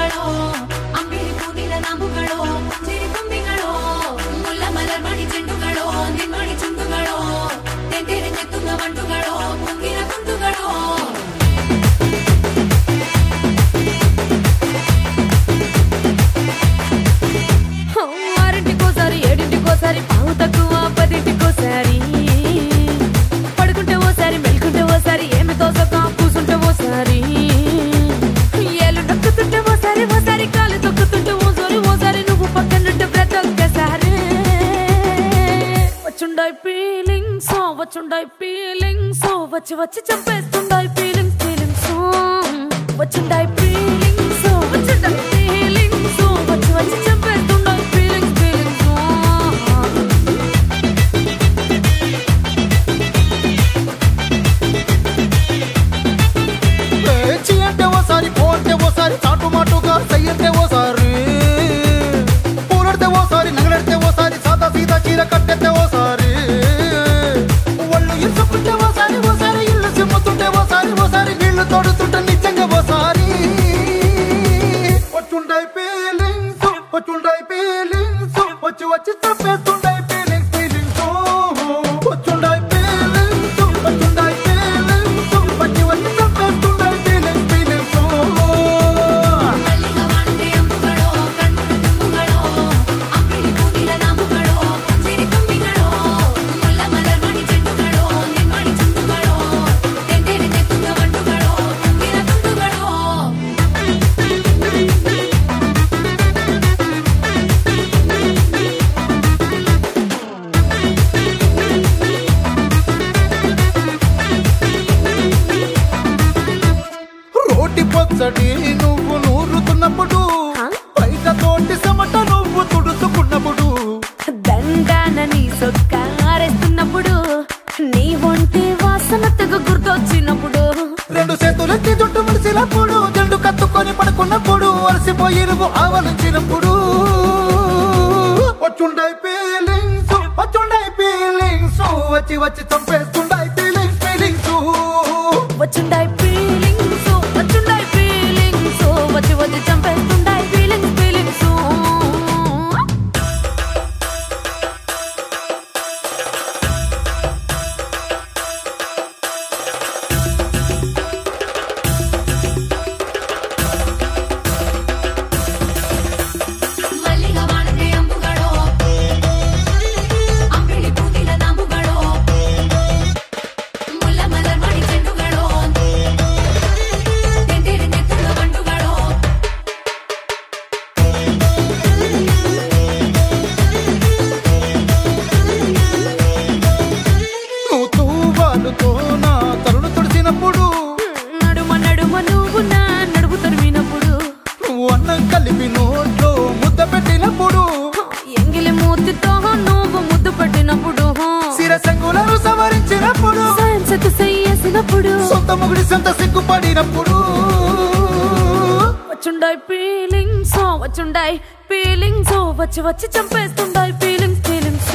ചെണ്ടുകളോ അമ്പിളി പൂനില നാമ്പുകളോ പുഞ്ചിരി തുമ്പികളോ മുല്ല മലർമണി ചെണ്ടുകളോ നിന്മണി ചുണ്ടുകളോ തെന്തിരിഞ്ഞെത്തുന്ന വണ്ടുകളോ പൊങ്കിന കുണ്ടുകളോ ఆరింటికోసారి ఏడింటికోసారి పావు తక్కువ పదింటికోసారి పడుకుంటే ఓసారి మెలుకుంటే ఓసారి ఏమి తోసక కూసుంటే ఓసారి ఏలు నొక్కుతుంటే ఓసారి ఓసారి కాలు తొక్కుతుంటే ఓసారి నువ్వు పక్కనుంటే బ్రతొక్కసారి వచ్చుండాయి ఫీలింగ్స్ వచ్చి వచ్చి చంపేస్తుండాయి ఫీలింగ్స్ వచ్చుండాయి ఫీలింగ్స్ వచ్చి వచ్చి చంపేస్తుండాయి చాటు మాటుగా సయ్యంటే ఓసారి పూలడితే ఓసారి నగలడితే ఓసారి సాదా సీదా చీర కట్టెత్తే ఓసారి ఒళ్ళు ఇసుకుంటే ఓసారి ఇల్లు సిమ్ముతుంటే ఓసారి నీళ్లు తోడుతుంటే నిజంగా ఓసారి వచ్చుండాయి ఫీలింగ్స్ వచ్చి వచ్చి తప్పేస్తుండాయి ఫీలింగ్స్ వచ్చుండాయి ఫీలింగ్స్ వచ్చి వచ్చి తప్పేస్తుండాయి ఫీలింగ్స్ పొచ్చడి నువ్వు నూరుతున్నప్పుడు బయట తోటి సమట నువ్వు తుడుచుకున్నప్పుడు దండాన నీ సొక్కారేస్తున్నప్పుడు నీ ఒంటి వాసన తెగ గుర్తొచ్చినప్పుడు రెండు చేతులెత్తి జుట్టు ముడిసినప్పుడు జండు కత్తుకొని పడుకున్నప్పుడు అలసిపోయి నువ్వు ఆవలించినప్పుడు వచ్చుండాయి ఫీలింగ్స్ వచ్చి వచ్చి చంపేస్తుండాయి ఫీలింగ్స్ వచ్చుండాయి ఫీలింగ్స్ వచ్చి వచ్చి చంపేస్తుండాయి ఫీలింగ్స్ నా తరుణు తుడిచినప్పుడు నడుమ నువ్వు నా నడుపు తరిమినప్పుడు నువ్వు అన్నం కలిపి నోట్లో ముద్ద పెట్టినప్పుడు ఎంగిలి మూతితో నువ్వు ముద్దు పెట్టినప్పుడు శిరసంగులను సవరించినప్పుడు చేసినప్పుడు సొంత ముగుడి సొంత సిగ్గుపడినప్పుడు వచ్చుండాయి ఫీలింగ్స్ వచ్చి వచ్చి చంపేస్తుండాయి ఫీలింగ్స్